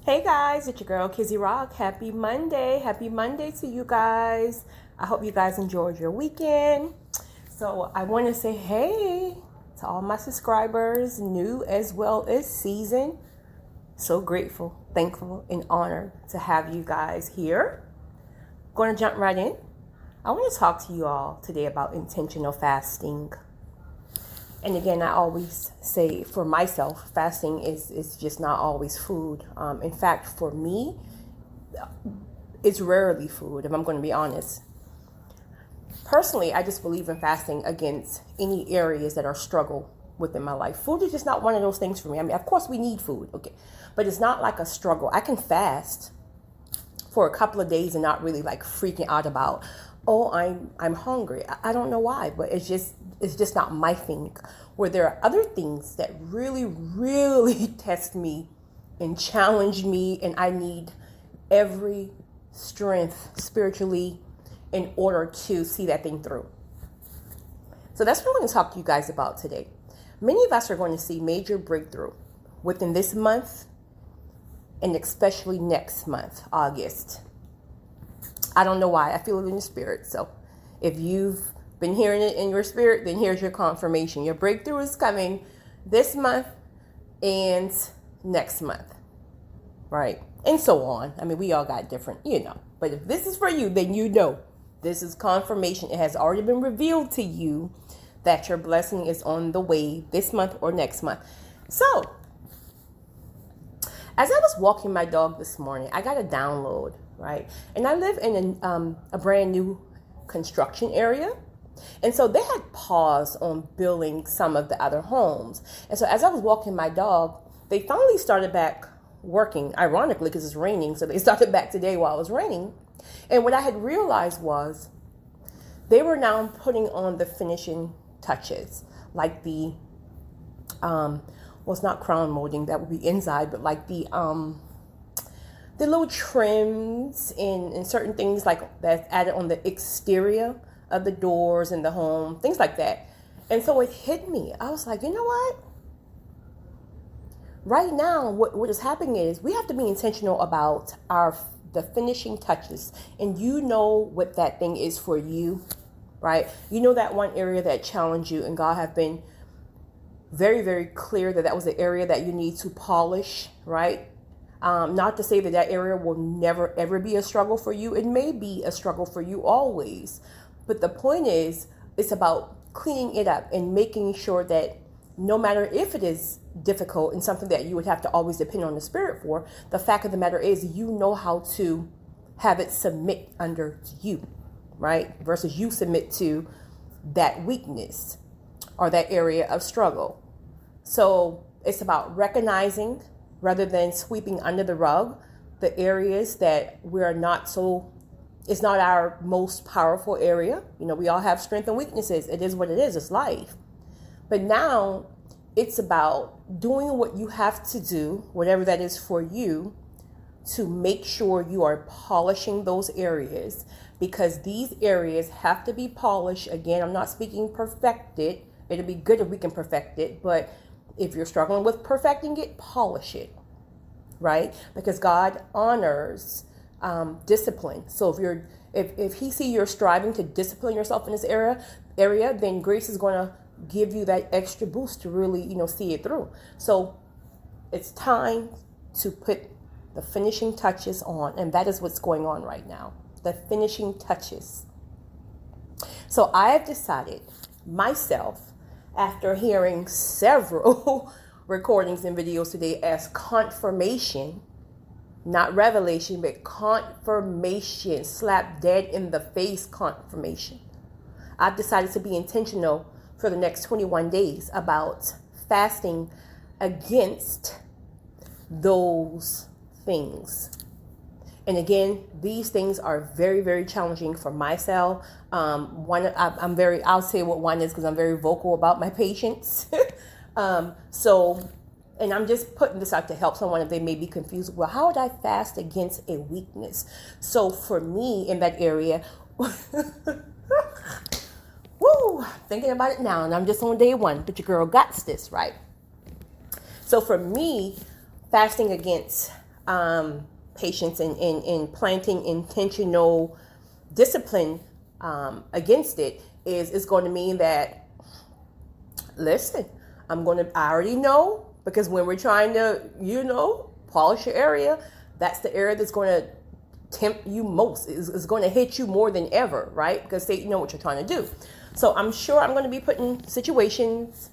Hey guys, it's your girl Kizzy Rock. Happy Monday. Happy Monday to you guys. I hope you guys enjoyed your weekend. So I want to say hey to all my subscribers, new as well as seasoned. So grateful, thankful, and honored to have you guys here. Going to jump right in. I want to talk to you all today about intentional fasting. And again, I always say for myself, fasting is just not always food. In fact, for me, it's rarely food, if I'm going to be honest. Personally, I just believe in fasting against any areas that are struggle within my life. Food is just not one of those things for me. I mean, of course we need food, okay, but it's not like a struggle. I can fast for a couple of days and not really like freaking out about, oh, I'm hungry. I don't know why, but it's just not my thing. Where there are other things that really test me and challenge me, and I need every strength spiritually in order to see that thing through. So that's what I'm going to talk to you guys about today. Many of us are going to see major breakthrough within this month and especially next month, August. I don't know why. I feel it in the spirit. So if you've been hearing it in your spirit, then here's your confirmation. Your breakthrough is coming this month and next month, right? And so on. I mean, we all got different, But if this is for you, then you know. This is confirmation. It has already been revealed to you that your blessing is on the way this month or next month. So, as I was walking my dog this morning, I got a download, right? And I live in a brand new construction area. And so they had paused on building some of the other homes. And so as I was walking my dog, they finally started back working, ironically, because it's raining. So they started back today while it was raining. And what I had realized was they were now putting on the finishing touches, like the, it's not crown molding, that would be inside, but like the little trims and certain things like that's added on the exterior of the doors and the home, things like that. And so it hit me. I was like, you know what? Right now, what is happening is we have to be intentional about the finishing touches. And you know what that thing is for you, right? You know that one area that challenged you, and God have been very clear that was the area that you need to polish, right? Not to say that area will never ever be a struggle for you. It may be a struggle for you always. But the point is, it's about cleaning it up and making sure that no matter if it is difficult and something that you would have to always depend on the Spirit for, the fact of the matter is you know how to have it submit under you, right? Versus you submit to that weakness or that area of struggle. So it's about recognizing rather than sweeping under the rug the areas that we're not so, it's not our most powerful area. We all have strengths and weaknesses. It is what it is. It's life. But now it's about doing what you have to do, whatever that is for you, to make sure you are polishing those areas, because these areas have to be polished. Again, I'm not speaking perfected. It'll be good if we can perfect it. But if you're struggling with perfecting it, polish it, right? Because God honors discipline. So if he see you're striving to discipline yourself in this area, then grace is going to give you that extra boost to really, see it through. So it's time to put the finishing touches on, and that is what's going on right now. The finishing touches. So I have decided myself, after hearing several recordings and videos today, as confirmation, not revelation, but confirmation, slap dead in the face confirmation. I've decided to be intentional for the next 21 days about fasting against those things. And again, these things are very challenging for myself. I'll say what one is because I'm very vocal about my patients. And I'm just putting this out to help someone if they may be confused. Well, how would I fast against a weakness? So for me in that area, thinking about it now, and I'm just on day one, but your girl got this, right? So for me, fasting against patience and planting intentional discipline against it is going to mean that, listen, I already know, because when we're trying to, polish your area, that's the area that's going to tempt you most. Is going to hit you more than ever, right? Because they know what you're trying to do. So I'm sure I'm going to be put in situations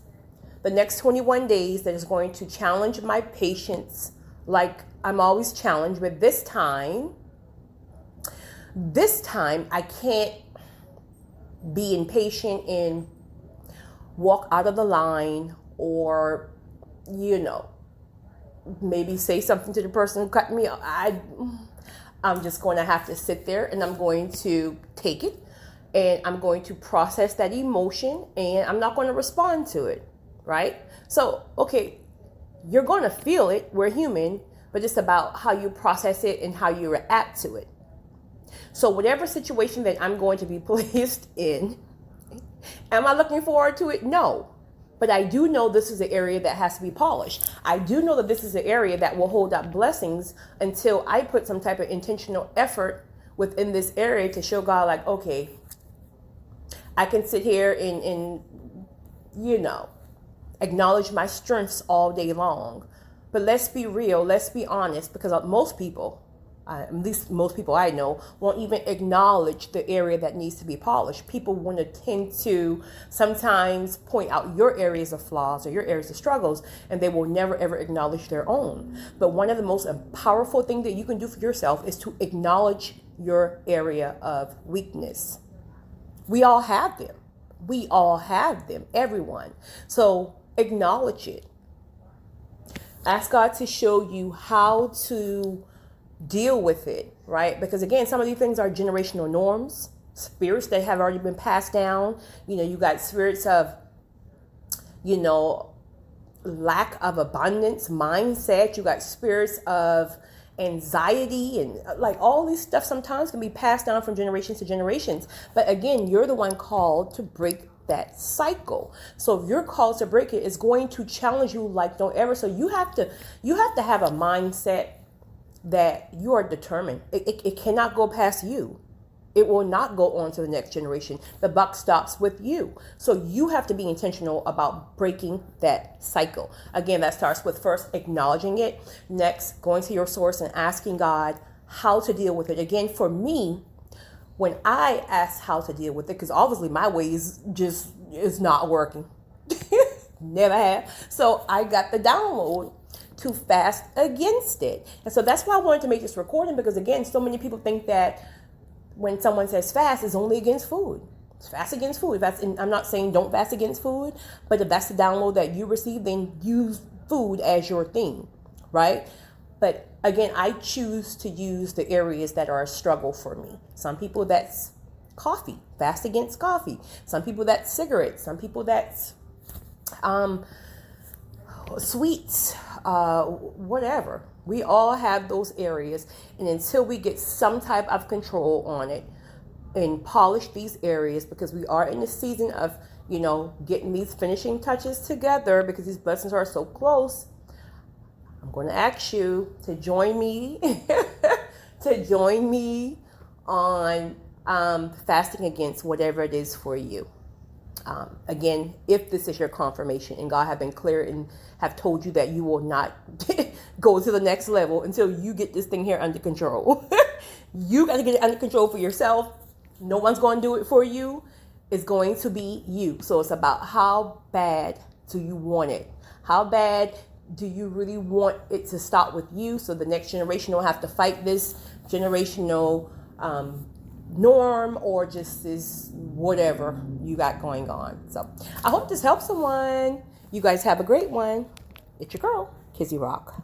the next 21 days that is going to challenge my patience, like I'm always challenged. But this time I can't be impatient and walk out of the line, or maybe say something to the person who cut me off. I'm just going to have to sit there, and I'm going to take it, and I'm going to process that emotion, and I'm not going to respond to it, right? So, okay, you're going to feel it. We're human, but it's about how you process it and how you react to it. So whatever situation that I'm going to be placed in, am I looking forward to it? No. But I do know this is an area that has to be polished. I do know that this is an area that will hold up blessings until I put some type of intentional effort within this area to show God, like, okay, I can sit here and acknowledge my strengths all day long. But let's be real, let's be honest, because most people, at least most people I know, won't even acknowledge the area that needs to be polished. People want to tend to sometimes point out your areas of flaws or your areas of struggles, and they will never ever acknowledge their own. But one of the most powerful things that you can do for yourself is to acknowledge your area of weakness. We all have them. We all have them, everyone. So acknowledge it. Ask God to show you how to deal with it, right? Because again, some of these things are generational norms, spirits that have already been passed down. You got spirits of, lack of abundance mindset. You got spirits of anxiety, and like all this stuff sometimes can be passed down from generations to generations. But again, you're the one called to break that cycle. So if you're called to break it, it's going to challenge you like don't ever. So you have to have a mindset that you are determined. It cannot go past you. It will not go on to the next generation. The buck stops with you. So you have to be intentional about breaking that cycle. Again, that starts with first acknowledging it. Next, going to your source and asking God how to deal with it. Again, for me, when I asked how to deal with it, because obviously my ways just is not working. Never have. So I got the download to fast against it. And so that's why I wanted to make this recording, because again, so many people think that when someone says fast, it's only against food. It's fast against food. I'm not saying don't fast against food, but if that's the download that you receive, then use food as your thing, right? But again, I choose to use the areas that are a struggle for me. Some people that's coffee, fast against coffee. Some people that's cigarettes. Some people that's sweets, whatever. We all have those areas, and until we get some type of control on it and polish these areas, because we are in the season of, getting these finishing touches together, because these blessings are so close, I'm going to ask you to join me, on fasting against whatever it is for you. Again, if this is your confirmation and God have been clear and have told you that you will not go to the next level until you get this thing here under control. You got to get it under control for yourself. No one's going to do it for you. It's going to be you. So it's about how bad do you want it? How bad do you really want it to stop with you, so the next generation don't have to fight this generational norm or just this whatever you got going on. So I hope this helps someone. You guys have a great one. It's your girl, Kizzy Rock.